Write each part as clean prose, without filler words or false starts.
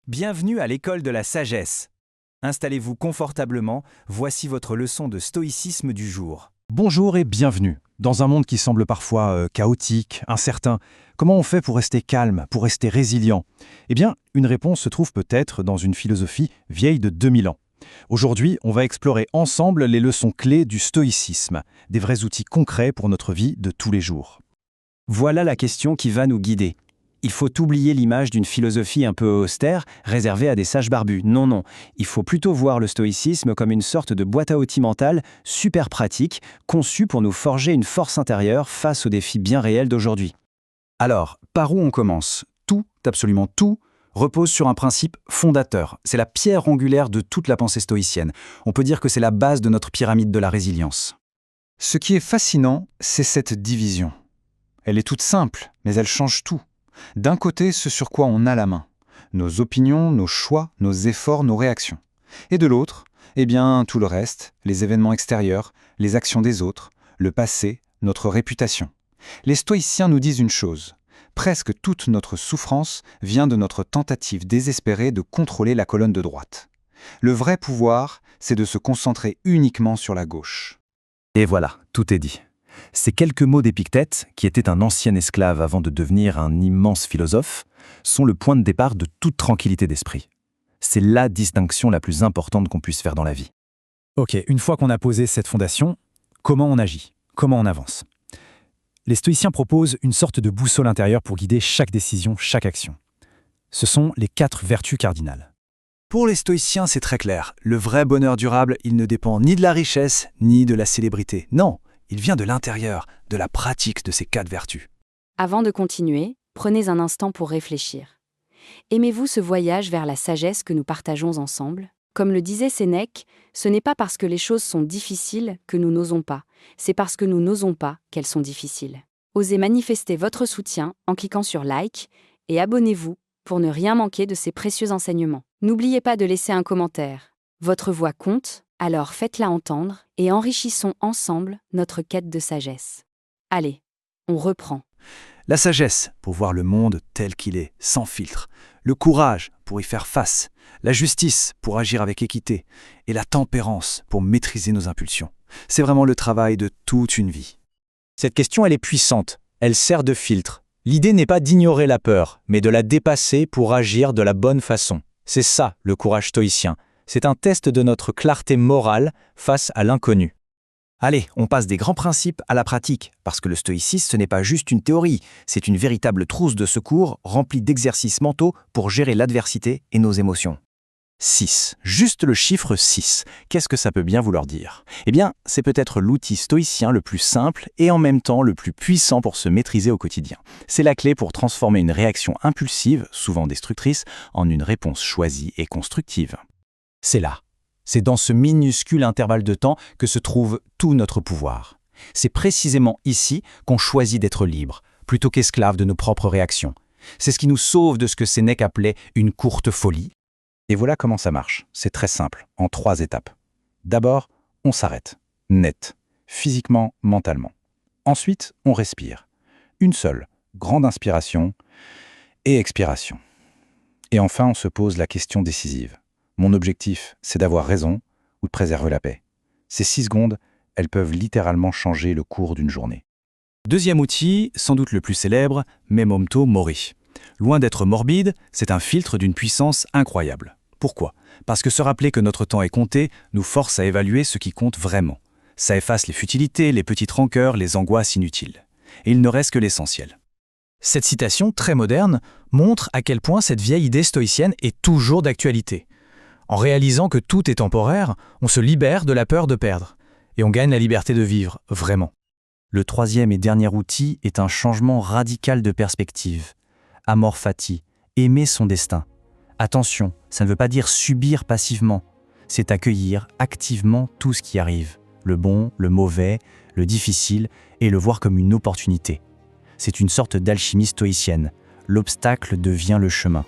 Bienvenue à l'école de la sagesse. Installez-vous confortablement, voici votre leçon de stoïcisme du jour. Bonjour et bienvenue. Dans un monde qui semble parfois chaotique, incertain, comment on fait pour rester calme, pour rester résilient? Eh bien, une réponse se trouve peut-être dans une philosophie vieille de 2000 ans. Aujourd'hui, on va explorer ensemble les leçons clés du stoïcisme, des vrais outils concrets pour notre vie de tous les jours. Voilà la question qui va nous guider. Il faut oublier l'image d'une philosophie un peu austère, réservée à des sages barbus. Non, il faut plutôt voir le stoïcisme comme une sorte de boîte à outils mentale super pratique, conçue pour nous forger une force intérieure face aux défis bien réels d'aujourd'hui. Alors, par où on commence? Tout, absolument tout, repose sur un principe fondateur. C'est la pierre angulaire de toute la pensée stoïcienne. On peut dire que c'est la base de notre pyramide de la résilience. Ce qui est fascinant, c'est cette division. Elle est toute simple, mais elle change tout. D'un côté, ce sur quoi on a la main, nos opinions, nos choix, nos efforts, nos réactions. Et de l'autre, eh bien, tout le reste, les événements extérieurs, les actions des autres, le passé, notre réputation. Les stoïciens nous disent une chose, presque toute notre souffrance vient de notre tentative désespérée de contrôler la colonne de droite. Le vrai pouvoir, c'est de se concentrer uniquement sur la gauche. Et voilà, tout est dit. Ces quelques mots d'Épictète, qui était un ancien esclave avant de devenir un immense philosophe, sont le point de départ de toute tranquillité d'esprit. C'est la distinction la plus importante qu'on puisse faire dans la vie. Ok, une fois qu'on a posé cette fondation, comment on agit? Comment on avance? Les stoïciens proposent une sorte de boussole intérieure pour guider chaque décision, chaque action. Ce sont les 4 vertus cardinales. Pour les stoïciens, c'est très clair. Le vrai bonheur durable, il ne dépend ni de la richesse, ni de la célébrité. Non, il vient de l'intérieur, de la pratique de ces 4 vertus. Avant de continuer, prenez un instant pour réfléchir. Aimez-vous ce voyage vers la sagesse que nous partageons ensemble? Comme le disait Sénèque, ce n'est pas parce que les choses sont difficiles que nous n'osons pas, c'est parce que nous n'osons pas qu'elles sont difficiles. Osez manifester votre soutien en cliquant sur Like et abonnez-vous pour ne rien manquer de ces précieux enseignements. N'oubliez pas de laisser un commentaire. Votre voix compte, alors faites-la entendre et enrichissons ensemble notre quête de sagesse. Allez, on reprend. La sagesse, pour voir le monde tel qu'il est, sans filtre. Le courage, pour y faire face. La justice, pour agir avec équité. Et la tempérance, pour maîtriser nos impulsions. C'est vraiment le travail de toute une vie. Cette question, elle est puissante. Elle sert de filtre. L'idée n'est pas d'ignorer la peur, mais de la dépasser pour agir de la bonne façon. C'est ça, le courage stoïcien. C'est un test de notre clarté morale face à l'inconnu. Allez, on passe des grands principes à la pratique, parce que le stoïcisme, ce n'est pas juste une théorie, c'est une véritable trousse de secours remplie d'exercices mentaux pour gérer l'adversité et nos émotions. 6. Juste le chiffre 6. Qu'est-ce que ça peut bien vouloir dire? Eh bien, c'est peut-être l'outil stoïcien le plus simple et en même temps le plus puissant pour se maîtriser au quotidien. C'est la clé pour transformer une réaction impulsive, souvent destructrice, en une réponse choisie et constructive. C'est là. C'est dans ce minuscule intervalle de temps que se trouve tout notre pouvoir. C'est précisément ici qu'on choisit d'être libre, plutôt qu'esclave de nos propres réactions. C'est ce qui nous sauve de ce que Sénèque appelait une courte folie. Et voilà comment ça marche. C'est très simple, en 3 étapes. D'abord, on s'arrête, net, physiquement, mentalement. Ensuite, on respire. Une seule, grande inspiration et expiration. Et enfin, on se pose la question décisive. Mon objectif, c'est d'avoir raison ou de préserver la paix. Ces 6 secondes, elles peuvent littéralement changer le cours d'une journée. Deuxième outil, sans doute le plus célèbre, Memento Mori. Loin d'être morbide, c'est un filtre d'une puissance incroyable. Pourquoi? Parce que se rappeler que notre temps est compté nous force à évaluer ce qui compte vraiment. Ça efface les futilités, les petites rancœurs, les angoisses inutiles. Et il ne reste que l'essentiel. Cette citation, très moderne, montre à quel point cette vieille idée stoïcienne est toujours d'actualité. En réalisant que tout est temporaire, on se libère de la peur de perdre. Et on gagne la liberté de vivre, vraiment. Le 3e et dernier outil est un changement radical de perspective. Amor fati, aimer son destin. Attention, ça ne veut pas dire subir passivement. C'est accueillir activement tout ce qui arrive. Le bon, le mauvais, le difficile, et le voir comme une opportunité. C'est une sorte d'alchimie stoïcienne. L'obstacle devient le chemin.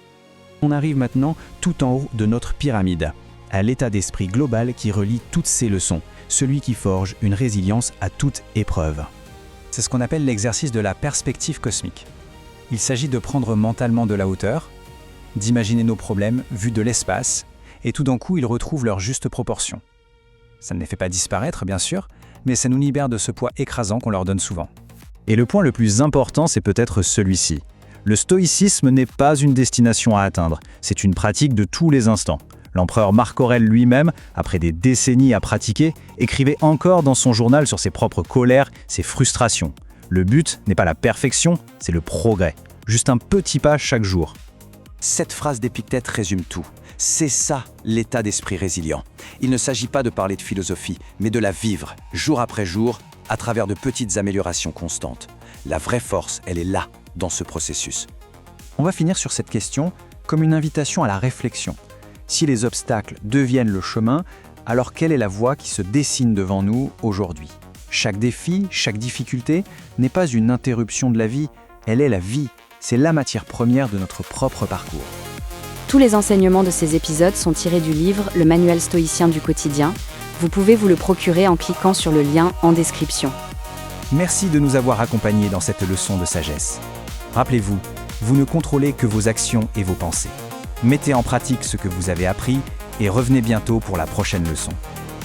On arrive maintenant tout en haut de notre pyramide, à l'état d'esprit global qui relie toutes ces leçons, celui qui forge une résilience à toute épreuve. C'est ce qu'on appelle l'exercice de la perspective cosmique. Il s'agit de prendre mentalement de la hauteur, d'imaginer nos problèmes vus de l'espace, et tout d'un coup, ils retrouvent leur juste proportion. Ça ne les fait pas disparaître, bien sûr, mais ça nous libère de ce poids écrasant qu'on leur donne souvent. Et le point le plus important, c'est peut-être celui-ci. Le stoïcisme n'est pas une destination à atteindre, c'est une pratique de tous les instants. L'empereur Marc Aurèle lui-même, après des décennies à pratiquer, écrivait encore dans son journal sur ses propres colères, ses frustrations. Le but n'est pas la perfection, c'est le progrès. Juste un petit pas chaque jour. Cette phrase d'Épictète résume tout. C'est ça, l'état d'esprit résilient. Il ne s'agit pas de parler de philosophie, mais de la vivre, jour après jour, à travers de petites améliorations constantes. La vraie force, elle est là, dans ce processus. On va finir sur cette question comme une invitation à la réflexion. Si les obstacles deviennent le chemin, alors quelle est la voie qui se dessine devant nous aujourd'hui ? Chaque défi, chaque difficulté n'est pas une interruption de la vie, elle est la vie. C'est la matière première de notre propre parcours. Tous les enseignements de ces épisodes sont tirés du livre Le Manuel stoïcien du quotidien. Vous pouvez vous le procurer en cliquant sur le lien en description. Merci de nous avoir accompagnés dans cette leçon de sagesse. Rappelez-vous, vous ne contrôlez que vos actions et vos pensées. Mettez en pratique ce que vous avez appris et revenez bientôt pour la prochaine leçon.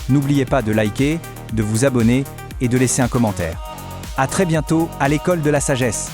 N'oubliez pas de liker, de vous abonner et de laisser un commentaire. À très bientôt à l'école de la sagesse.